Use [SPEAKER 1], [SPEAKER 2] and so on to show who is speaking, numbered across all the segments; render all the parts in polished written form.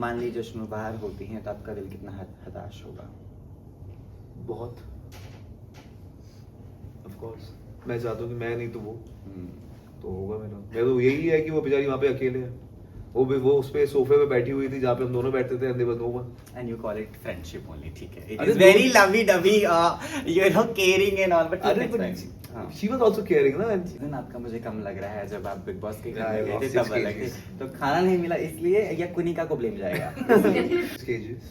[SPEAKER 1] मान लीजिए जश्न बाहर होती हैं तो आपका दिल कितना हताश होगा।
[SPEAKER 2] बहुत। ऑफ कोर्स मैं चाहता हूँ कि मैं नहीं तो वो तो होगा मेरा। मैं तो यही है कि वो बेचारी वहाँ पे अकेले है। वो उस पे सोफे पे बैठी हुई थी जहाँ पे हम दोनों बैठते थे, and there was no one.
[SPEAKER 1] And you call it friendship only, ठीक है। It
[SPEAKER 2] अरे
[SPEAKER 1] is very
[SPEAKER 2] दोस्त-
[SPEAKER 1] lovey-dovey, you know, caring and all, but
[SPEAKER 2] अरे
[SPEAKER 1] it's fine. हाँ।
[SPEAKER 2] she was also caring ना।
[SPEAKER 1] दिन आपका मुझे कम लग रहा है जब आप बिग बॉस के घर
[SPEAKER 2] Yeah,
[SPEAKER 1] में
[SPEAKER 2] I
[SPEAKER 1] गए थे
[SPEAKER 2] lost
[SPEAKER 1] तब
[SPEAKER 2] 6
[SPEAKER 1] अलग थे,
[SPEAKER 2] kgs.
[SPEAKER 1] तो खाना नहीं मिला इसलिए या कुनिका को ब्लेम जाएगा?
[SPEAKER 2] Cages.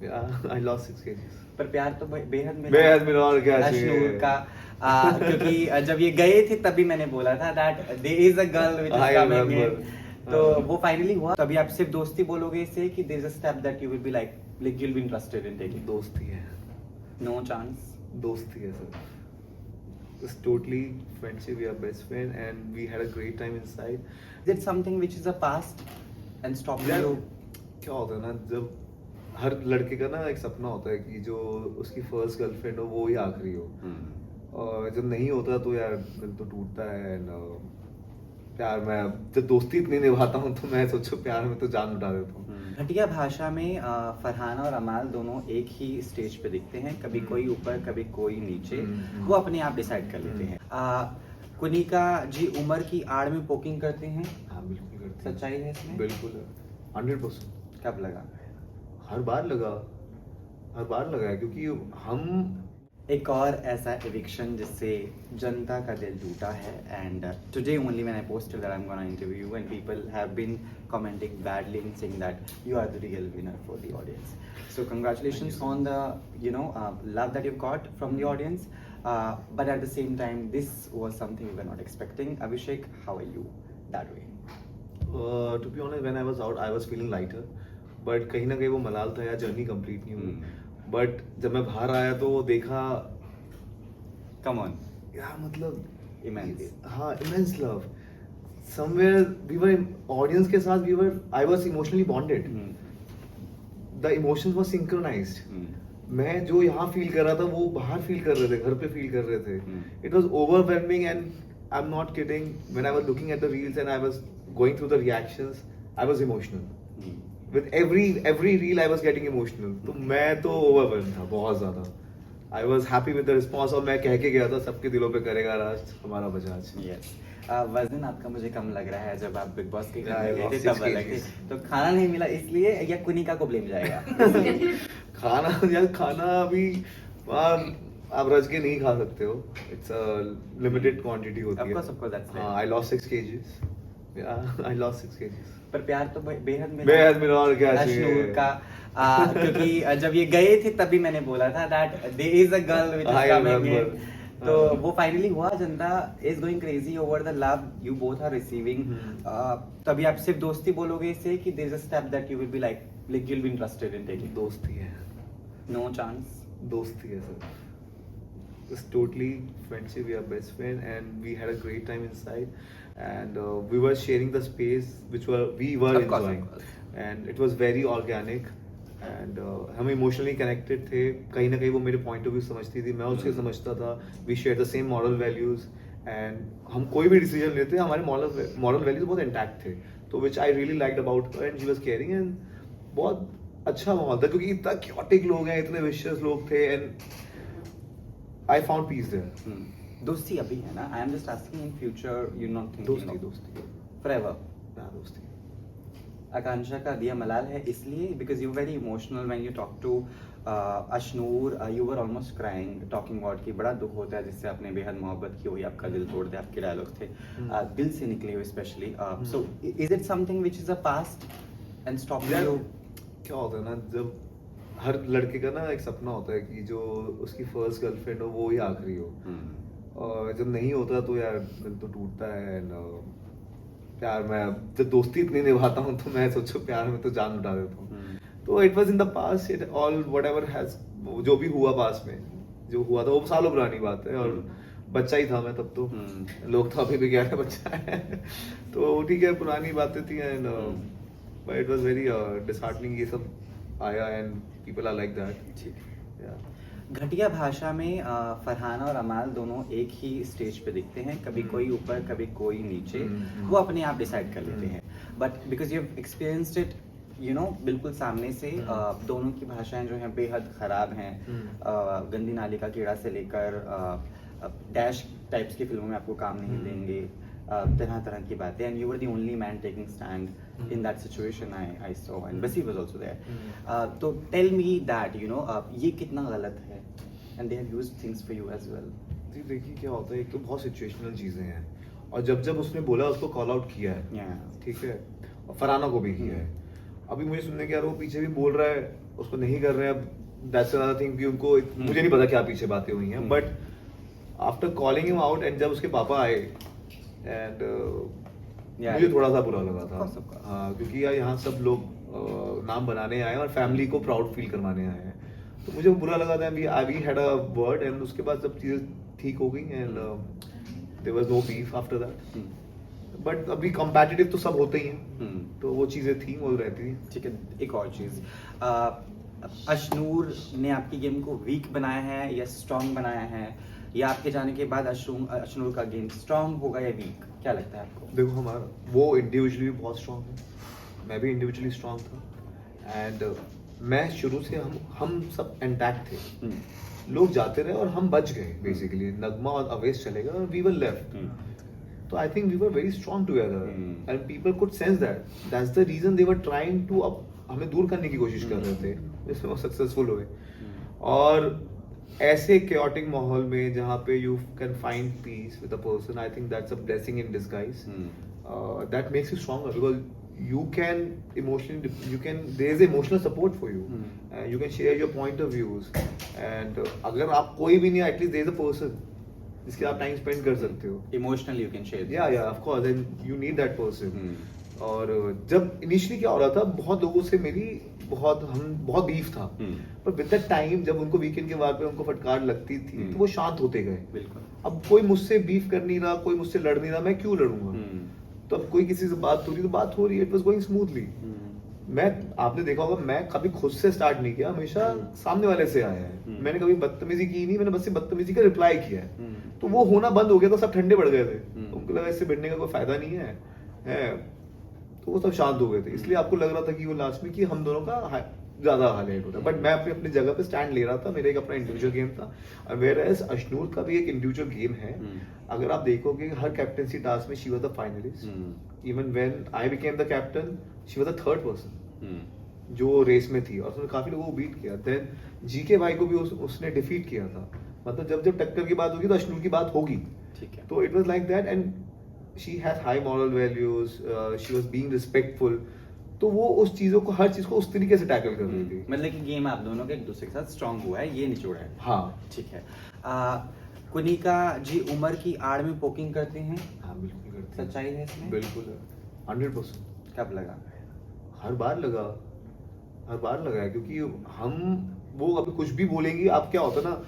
[SPEAKER 2] Yeah, I lost 6 kgs.
[SPEAKER 1] पर प्यार तो बेहद मिला।
[SPEAKER 2] बेहद मिला और क्या
[SPEAKER 1] अश्नूर
[SPEAKER 2] चाहिए।
[SPEAKER 1] का क्योंकि जब ये गए थे तभी मैंने बोला था that there is a girl which is
[SPEAKER 2] I
[SPEAKER 1] coming in,
[SPEAKER 2] remember.
[SPEAKER 1] तो वो फाइनली हुआ। तभी आप सिर्फ दोस्ती बोलोगे इसे कि there is a step that you will be like you will be interested in taking?
[SPEAKER 2] दोस्ती है।
[SPEAKER 1] No chance.
[SPEAKER 2] दोस्ती है sir. It's totally friendship. We are best friend and we had a great time inside.
[SPEAKER 1] Is it something which is a past and stop
[SPEAKER 2] यार,
[SPEAKER 1] you?
[SPEAKER 2] क्या होता है ना, जब हर लड़के का ना एक सपना होता है कि जो उसकी फर्स्ट गर्लफ्रेंड हो वो ही आखिरी हो। और जब नहीं होता तो यार दिल तो टूटता है। प्यार में जब दोस्ती इतनी निभाता हूँ तो मैं सोचो प्यार में तो जान लुटा देता हूँ।
[SPEAKER 1] घटिया भाषा में फरहान और अमाल दोनों एक ही स्टेज पे दिखते हैं, कभी कोई ऊपर कभी कोई नीचे, वो अपने आप डिसाइड कर लेते हैं। कुनिका जी उम्र की आड़ में पोकिंग करते हैं।
[SPEAKER 2] हाँ बिल्कुल करती है।
[SPEAKER 1] सच्चाई है इसमें?
[SPEAKER 2] बिल्कुल 100%।
[SPEAKER 1] कब लगा?
[SPEAKER 2] हर बार लगा है क्योंकि हम
[SPEAKER 1] एक और ऐसा एविक्शन जिससे जनता का दिल टूटा है, and today only when I posted that I am gonna interview you and people have been commenting badly and saying that you are the real winner for the audience. So congratulations on the love that you got from the audience, but at the same time this was something we were not expecting. Abhishek, how are you that way?
[SPEAKER 2] To be honest when I was out I was feeling lighter, but कहीं ना कहीं वो मलाल था यार, journey complete नहीं हुई। But जब मैं बाहर आया तो देखा,
[SPEAKER 1] कम ऑन
[SPEAKER 2] यार मतलब
[SPEAKER 1] इमेंस।
[SPEAKER 2] हाँ immense love. Somewhere we were audience के साथ I was emotionally bonded. The emotions were synchronised. मैं जो यहाँ फील कर रहा था वो बाहर फील कर रहे थे, घर पे फील कर रहे थे। It was overwhelming and I am not kidding, when I was looking at the reels and I was going through the reactions, I was emotional. With every reel I was getting emotional. तो मैं तो overwhelmed था बहुत ज़्यादा। I was happy with the response और मैं कह के गया था सबके दिलों पे करेगा राज हमारा बजाज।
[SPEAKER 1] Yes. वजन आपका मुझे कम लग रहा है जब आप बिग बॉस के घर में
[SPEAKER 2] Yeah, I
[SPEAKER 1] गए थे
[SPEAKER 2] lost
[SPEAKER 1] तब
[SPEAKER 2] 6
[SPEAKER 1] अलग थे,
[SPEAKER 2] kgs.
[SPEAKER 1] तो खाना नहीं मिला इसलिए या कुनिका को ब्लेम जाएगा?
[SPEAKER 2] खाना अभी आप रज के नहीं खा सकते हो। It's a limited quantity होती है।
[SPEAKER 1] Of course, that's right.
[SPEAKER 2] हाँ, I lost 6 kgs. Yeah, I lost 6 kgs.
[SPEAKER 1] पर प्यार तो बेहद
[SPEAKER 2] मिला और क्या चाहिए।
[SPEAKER 1] अश्नूर का क्योंकि जब ये गए थे तभी मैंने बोला था that there is a girl which
[SPEAKER 2] I
[SPEAKER 1] is coming in,
[SPEAKER 2] remember.
[SPEAKER 1] तो वो फाइनली हुआ। जनता is going crazy over the love you both are receiving. तभी आप सिर्फ दोस्ती बोलोगे इसे कि there is a step that you will be like you will be interested in taking?
[SPEAKER 2] दोस्ती है।
[SPEAKER 1] No chance.
[SPEAKER 2] दोस्ती है sir. It's totally friendship. We are best friend and we had a great time inside, and we were sharing the space which we were
[SPEAKER 1] Of course,
[SPEAKER 2] enjoying,
[SPEAKER 1] of course.
[SPEAKER 2] and it was very organic. And हम emotionally connected थे। कहीं ना कहीं वो मेरे point of view समझती थी, मैं उसके समझता था। We share the same moral values and हम कोई भी डिसीजन लेते हमारे मॉरल वैल्यूज बहुत इंटैक्ट थे, तो which I really liked about her and she was caring. And बहुत अच्छा माहौल था क्योंकि इतना क्योटिक लोग हैं, इतने विशियस लोग थे, and I found peace there.
[SPEAKER 1] दोस्ती अभी है ना? I am just asking in future you not thinking
[SPEAKER 2] दोस्ती
[SPEAKER 1] forever?
[SPEAKER 2] ना दोस्ती।
[SPEAKER 1] आकांक्षा का दिया मलाल है इसलिए because you very emotional when you talk to Ashnoor, you were almost crying talking about कि बड़ा दुख होता है जिससे आपने बेहद मोहब्बत की हुई, आपका दिल तोड़ दे, आपके डायलॉग थे दिल से निकले हुए specially. So is it something which is a past and stop you?
[SPEAKER 2] क्या होता है ना, जब हर लड़के का ना एक सपना होता है कि जो उसकी फर्स्ट गर्लफ्रेंड हो वो ही आखिरी हो। और जब नहीं होता तो यार दिल तो टूटता है। एंड प्यार में जब दोस्ती इतनी निभाता हूँ तो मैं सोचो प्यार में तो जान लुटा देता हूँ। तो it was in the past, it all whatever has, जो भी हुआ पास्ट में जो हुआ था वो सालों पुरानी बात है। और बच्चा ही था मैं तब तो, लोग तो अभी भी कह रहे हैं बच्चा है तो ठीक है, पुरानी बातें थी। And but it was very disheartening ये सब आया and people are like that.
[SPEAKER 1] घटिया भाषा में फरहान और अमाल दोनों एक ही स्टेज पे दिखते हैं, कभी कोई ऊपर कभी कोई नीचे, वो अपने आप डिसाइड कर लेते हैं। But because you have experienced it you know बिल्कुल सामने से दोनों की भाषाएं जो हैं बेहद ख़राब हैं। गंदी नाली का कीड़ा से लेकर डैश टाइप्स की फिल्मों में आपको काम नहीं देंगे, तरह तरह की बातें, and you were the only man taking stand in that situation I saw, and Basir was also there. तो tell me that you know ये कितना गलत है, and they have used things for you as well.
[SPEAKER 2] जी देखिए क्या होता है, एक तो बहुत सिचुएशनल चीज़ें हैं, और जब जब उसने बोला उसको कॉल आउट किया है, ठीक है, और फराना को भी किया है। अभी मुझे सुनने के यार वो पीछे भी बोल रहा है, उसको नहीं कर रहे हैं, अब दैट्स अनदर थिंग कि उनको मुझे नहीं पता क्या पीछे बातें हुई हैं, but after calling him out and जब उसके पापा आए एंड मुझे थोड़ा सा बुरा लगा था। हाँ, क्योंकि यार यहाँ सब लोग नाम बनाने आए हैं और फैमिली को प्राउड फील करवाने आए हैं, तो मुझे बुरा लगा था। We had a word and उसके बाद सब चीज़ें ठीक हो गई and there was no beef after that. But अभी कॉम्पिटिटिव तो सब होते ही हैं, तो वो चीज़ें थी, वो रहती थी।
[SPEAKER 1] ठीक है, एक और चीज़, अशनूर ने आपकी गेम को वीक बनाया है या स्ट्रॉन्ग बनाया है, या आपके जाने के बाद अशनूर का गेम स्ट्रॉन्ग होगा या वीक, क्या लगता है आपको?
[SPEAKER 2] देखो हमारा वो इंडिविजुअली भी बहुत स्ट्रॉन्ग है, मैं भी इंडिविजुअली स्ट्रॉन्ग था, एंड मैं शुरू से हम सब इंटैक्ट थे। लोग जाते रहे और हम बच गए बेसिकली। नगमा और अवेश चले गए और वी वर लेफ्ट। तो I think we were very strong together and people could sense that's the reason they were trying to अब हमें दूर करने की कोशिश कर रहे थे, जिसमें वो सक्सेसफुल हुए। और ऐसे chaotic माहौल में जहाँ पे you can find peace with a person, I think that's a blessing in disguise. That makes you stronger because you can there is emotional support for you. You can share your point of views. And अगर आप कोई भी नहीं, at least there is a person जिसके आप time spend कर सकते हो.
[SPEAKER 1] Emotionally you can share.
[SPEAKER 2] Yeah, of course, and you need that person. और जब इनिशियली क्या हो रहा था, बहुत लोगों से मेरी बहुत बीफ था, पर विद द टाइम जब उनको वीकेंड के बाद पे उनको फटकार लगती थी तो वो शांत होते गए।
[SPEAKER 1] बिल्कुल।
[SPEAKER 2] अब कोई मुझसे बीफ कर नहीं रहा, कोई मुझसे लड़ नहीं रहा, मैं क्यों लड़ूंगा? तो अब कोई किसी से बात हो रही तो बात हो रही है, इट वाज गोइंग स्मूथली। आपने देखा होगा, मैं कभी खुद से स्टार्ट नहीं किया, हमेशा सामने वाले से आया है। मैंने कभी बदतमीजी की नहीं, मैंने बस बदतमीजी का रिप्लाई किया है। तो वो होना बंद हो गया, तो सब ठंडे पड़ गए थे, उनको लगा इससे भिड़ने का कोई फायदा नहीं है, तो वो सब शांत हो गए थे। इसलिए आपको लग रहा था कि वो लास्ट में कि हम दोनों का ज्यादा हाईलाइट होता है, बट मैं अपनी जगह पे स्टैंड ले रहा था। मेरा एक अपना इंडिविजुअल गेम था, वेयरएज अशनूर का भी एक इंडिविजुअल गेम है। अगर आप देखोगे हर कैप्टनसी टास्क में she was the finalist, even when I became the captain she was the third person जो रेस में थी, और उसने काफी लोगों को बीट किया। देन जीके भाई को भी उसने डिफीट किया था। मतलब जब टक्कर की बात होगी तो अशनूर की बात होगी, ठीक है। तो it was like that, and she had high moral values, she was being respectful, तो वो उस चीजों को, हर चीज को उस तरीके से टैकल कर रही थी।
[SPEAKER 1] मतलब कि गेम आप दोनों के एक दूसरे के साथ स्ट्रांग हुआ है, ये निचोड़ा है।
[SPEAKER 2] हाँ,
[SPEAKER 1] ठीक है। कुनिका जी उम्र की आड़ में पोकिंग करते हैं?
[SPEAKER 2] हाँ बिल्कुल करते हैं।
[SPEAKER 1] सच्चाई है इसमें?
[SPEAKER 2] बिल्कुल 100%।
[SPEAKER 1] कब लगा?
[SPEAKER 2] हर बार लगा है, क्योंकि वो अभी कुछ भी बोलेंगे, आप क्या होता ना,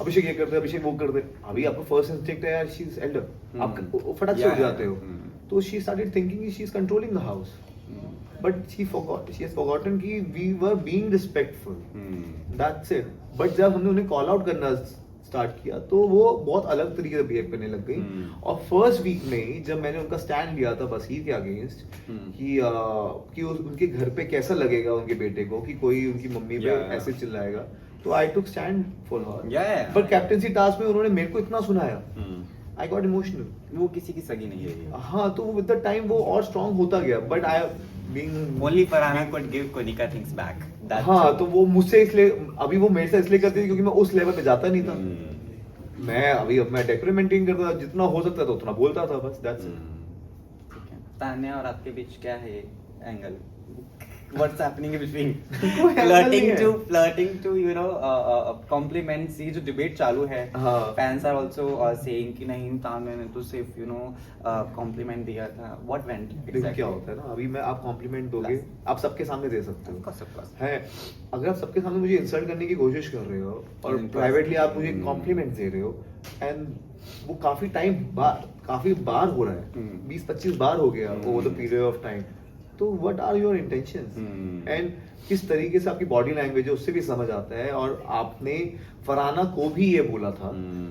[SPEAKER 2] अभिषेक ये करते, अभिषेक वो करते, अभी आपका फर्स्ट इंस्टिंक्ट है यार, शी इज एल्डर, आप फटाक से उठ जाते हो। तो she started thinking she is controlling the house, but she has forgotten कि we were being respectful, that's it. But जब हमने उन्हें कॉल आउट करना स्टार्ट किया तो वो बहुत अलग तरीके से बिहेव करने लग गई। और फर्स्ट वीक में ही जब मैंने उनका स्टैंड लिया था बसीर के अगेंस्ट कि उनके घर पे कैसा लगेगा उनके बेटे को कि कोई उनकी मम्मी पे ऐसे चिल्लाएगा, तो I took stand for her. But captaincy task में उन्होंने मेरे को इतना सुनाया, आई गॉट इमोशनल।
[SPEAKER 1] वो किसी की सगी नहीं है।
[SPEAKER 2] हाँ, तो विद द टाइम वो और स्ट्रांग होता गया, but I being
[SPEAKER 1] only Farhana could give Kunika things back.
[SPEAKER 2] हाँ, तो वो मुझसे इसलिए, अभी वो मेरे से इसलिए करती थी क्योंकि मैं उस लेवल पे जाता नहीं था। मैं डेकोरेट मेंटेन करता था, जितना हो सकता था उतना बोलता था, बस दैट्स इट।
[SPEAKER 1] ठीक है। तान्या और आपके बीच क्या है angle? What's happening in between? flirting to you know compliments, ये जो डिबेट चालू है, fans are also saying कि नहीं तान्या ने तो सिर्फ you know कॉम्प्लीमेंट दिया था। What went exactly?
[SPEAKER 2] क्या होता है ना, अभी मैं आप कॉम्प्लीमेंट दोगे, आप सबके सामने दे सकते हो है। अगर आप सबके सामने मुझे इंसल्ट करने की कोशिश कर रहे हो और प्राइवेटली आप मुझे कॉम्प्लीमेंट दे रहे हो, एंड वो काफी बार हो रहा है, 20-25 बार हो गया over the period of time, तो what are your intentions, and किस तरीके से आपकी बॉडी लैंग्वेज है उससे भी समझ आता है। और आपने फरहाना को भी ये बोला था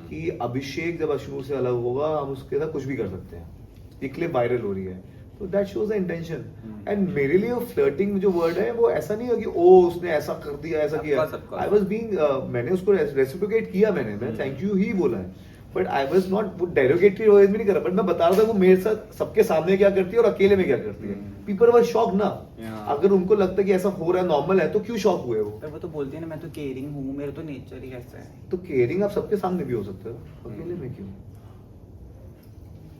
[SPEAKER 2] कि अभिषेक जब अशनूर से अलग होगा हम उसके साथ कुछ भी कर सकते हैं। ये क्लिप वायरल हो रही है, तो that shows the intention
[SPEAKER 1] Hmm.
[SPEAKER 2] And मेरे लिए फ्लर्टिंग जो वर्ड है वो ऐसा नहीं है कि ओ उसने ऐसा कर दिया ऐसा
[SPEAKER 1] Of
[SPEAKER 2] किया
[SPEAKER 1] course, of course.
[SPEAKER 2] I was being मैंने उसको रेसिप्रोकेट किया मैंने थैंक यू ही बोला है बट आई वाज नॉट वो डेरोगेटरी वर्ड में नहीं करा बट मैं बता रहा था वो मेरे साथ सबके सामने क्या करती है और अकेले में क्या करती है
[SPEAKER 1] Hmm.
[SPEAKER 2] पीपल वर शॉक ना
[SPEAKER 1] Yeah.
[SPEAKER 2] अगर उनको लगता है कि ऐसा हो रहा है नॉर्मल है तो क्यों शॉक हुए वो
[SPEAKER 1] पर वो तो बोलती है ना मैं तो केयरिंग हूँ मेरा तो नेचर ही ऐसा है.
[SPEAKER 2] तो केयरिंग आप सबके सामने भी हो सकता है अकेले में क्यों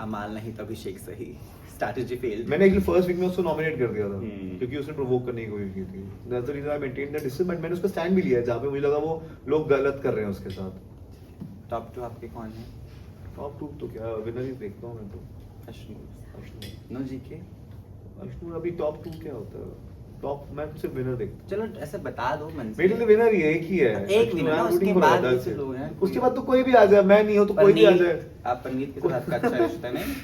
[SPEAKER 1] अमाल नहीं तो अभिषेक सही. Strategy failed.
[SPEAKER 2] मैंने एक्चुअली फर्स्ट वीक में उसको नॉमिनेट कर दिया था
[SPEAKER 1] Hmm.
[SPEAKER 2] क्योंकि उसने प्रोवोक करने की कोशिश की थी that's the reason I maintain the distance but मैंने उसका स्टैंड भी लिया है जहाँ पे मुझे लगा वो लोग गलत कर रहे हैं उसके साथ
[SPEAKER 1] टॉप 2 आपके कौन है?
[SPEAKER 2] टॉप 2 तो क्या विनर ही देखता हूँ मैं तो
[SPEAKER 1] अश्नूर.
[SPEAKER 2] Ashnoor
[SPEAKER 1] no GK.
[SPEAKER 2] अश्नूर अभी टॉप 2 क्या होता है टॉप मैं तो सिर्फ विनर देखता हूँ
[SPEAKER 1] चलो ऐसे बता दो मन से.
[SPEAKER 2] मेरे लिए विनर ये एक ही है
[SPEAKER 1] एक नहीं ना, उसके बाद भी तो लोग हैं.
[SPEAKER 2] उसके बाद तो कोई भी आ जाए मैं नहीं हूँ तो कोई भी आ जाए
[SPEAKER 1] आप पंडित के साथ का अच्छा रिश्ता नहीं.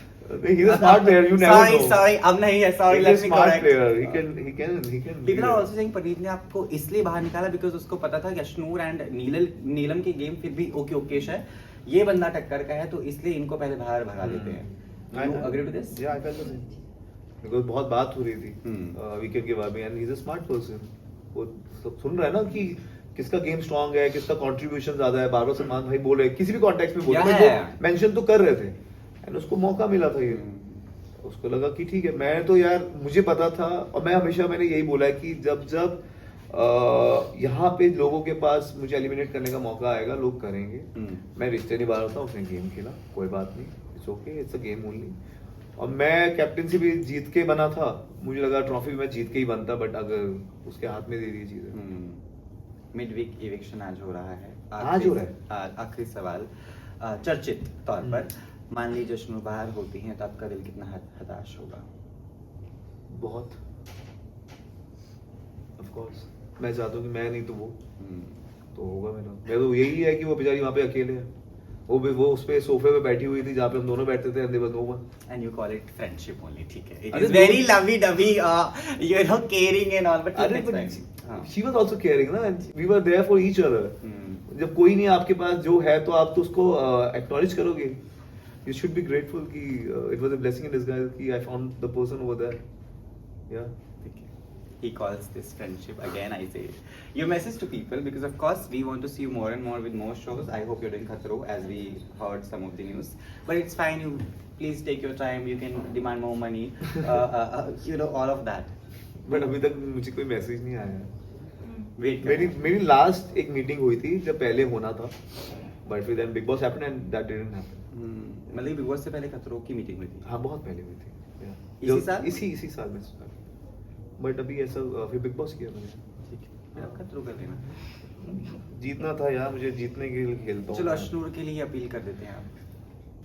[SPEAKER 2] he is a smart player you never know
[SPEAKER 1] Sorry, अब नहीं है. Sorry,
[SPEAKER 2] he
[SPEAKER 1] let
[SPEAKER 2] is a
[SPEAKER 1] me
[SPEAKER 2] smart
[SPEAKER 1] correct.
[SPEAKER 2] player he can
[SPEAKER 1] People are also saying पंडित ने आपको इसलिए बाहर निकाला because उसको पता था कि अश्नूर एंड नीलम की गेम फिर भी ओके ओकेश है. ये बंदा टक्कर का है तो इसलिए इनको पहले बाहर भगा देते हैं. You agree to this?
[SPEAKER 2] Yeah, I felt the same. Because बहुत बात हो रही थी
[SPEAKER 1] Hmm.
[SPEAKER 2] वीकेंड के बाद में and he's a smart person. वो सब सुन रहा है ना कि किसका गेम स्ट्रांग है किसका कंट्रीब्यूशन ज्यादा है बार-बार सलमान भाई बोल रहे हैं किसी भी कॉन्टेक्स्ट में बोल रहे
[SPEAKER 1] Yeah.
[SPEAKER 2] हैं मेंशन तो कर रहे थे एंड उसको मौका मिला था ये उसको लगा कि ठीक है मैं तो यार मुझे पता था और मैं हमेशा मैंने यही बोला है कि जब यहाँ पे लोगों के पास मुझे एलिमिनेट करने का मौका आएगा लोग करेंगे मैं रिश्ते निभा रहा था उसने गेम खेला कोई बात नहीं it's okay it's a game only और मैं कैप्टनसी भी जीत के बना था मुझे लगा ट्रॉफी मैं जीत के ही बनता बट अगर उसके हाथ में दे दी चीजें
[SPEAKER 1] मिड वीक इविक्शन आज हो रहा है.
[SPEAKER 2] आज हो रहा है?
[SPEAKER 1] आखिरी सवाल चर्चित तौर पर मान लीजिए अश्नूर बाहर होती हैं तो आपका दिल कितना हताश होगा?
[SPEAKER 2] बहुत ऑफ कोर्स मैं चाहता हूँ कि मैं नहीं तो वो तो होगा मेरा तो यही है कि वो बेचारी वहाँ पे अकेले है वो उस पे सोफे पे बैठी हुई थी जहाँ पे हम दोनों बैठते थे and there was no one.
[SPEAKER 1] And you call it friendship only, ठीक है. It
[SPEAKER 2] अरे
[SPEAKER 1] is very
[SPEAKER 2] दो-
[SPEAKER 1] lovey-dovey, you know, caring and all, but
[SPEAKER 2] अरे
[SPEAKER 1] that's
[SPEAKER 2] but
[SPEAKER 1] fine. हाँ.
[SPEAKER 2] she was also caring ना we were there for each other. जब कोई नहीं आपके पास जो है तो आप तो उसको acknowledge करोगे. You should be grateful कि it was a blessing in disguise कि I found the person over there. Yeah.
[SPEAKER 1] He calls this friendship again. I say your message to people because of course we want to see you more and more with more shows. I hope you're doing Khatro as we heard some of the news, but it's fine. You please take your time. You can demand more money. You know all of that.
[SPEAKER 2] But अभी तक मुझे कोई message नहीं आया है.
[SPEAKER 1] Wait.
[SPEAKER 2] मेरी last एक meeting हुई थी जब पहले होना था बट फिर then Bigg Boss happened and that didn't happen.
[SPEAKER 1] मतलब बिग बॉस से पहले खतरों की मीटिंग हुई थी.
[SPEAKER 2] हाँ बहुत पहले हुई थी. Yeah.
[SPEAKER 1] इसी साल?
[SPEAKER 2] इसी साल में बट अभी ऐसा फिर बिग बॉस किया मैंने.
[SPEAKER 1] ठीक है. अब खतरों कर लेना.
[SPEAKER 2] जीतना था यार मुझे जीतने के लिए खेलता हूँ.
[SPEAKER 1] चलो अश्नूर के लिए अपील कर देते हैं आप.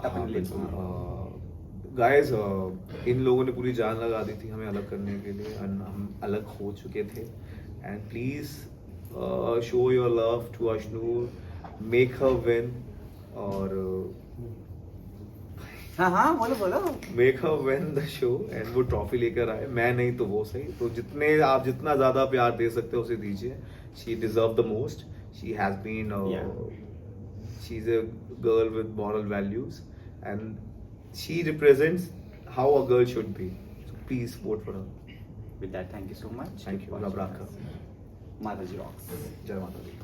[SPEAKER 2] हाँ,
[SPEAKER 1] अपने लिए.
[SPEAKER 2] बिल्कुल. गाइस इन लोगों ने पूरी जान लगा दी थी हमें अलग करने के लिए एंड हम अलग हो चुके थे and please show your love to Ashnoor make her win और
[SPEAKER 1] हाँ बोलो.
[SPEAKER 2] Make her win the show and वो ट्रॉफी लेकर आए मैं नहीं तो वो सही तो आप जितना ज्यादा प्यार दे सकते हो उसे दीजिए. She deserve the most. She has been she is a girl with moral values and she represents how a girl should be. So please vote for her.
[SPEAKER 1] With that, thank you so much.
[SPEAKER 2] Thank you. Rab Rakha.
[SPEAKER 1] Mataji rocks.
[SPEAKER 2] Jai Mata Di.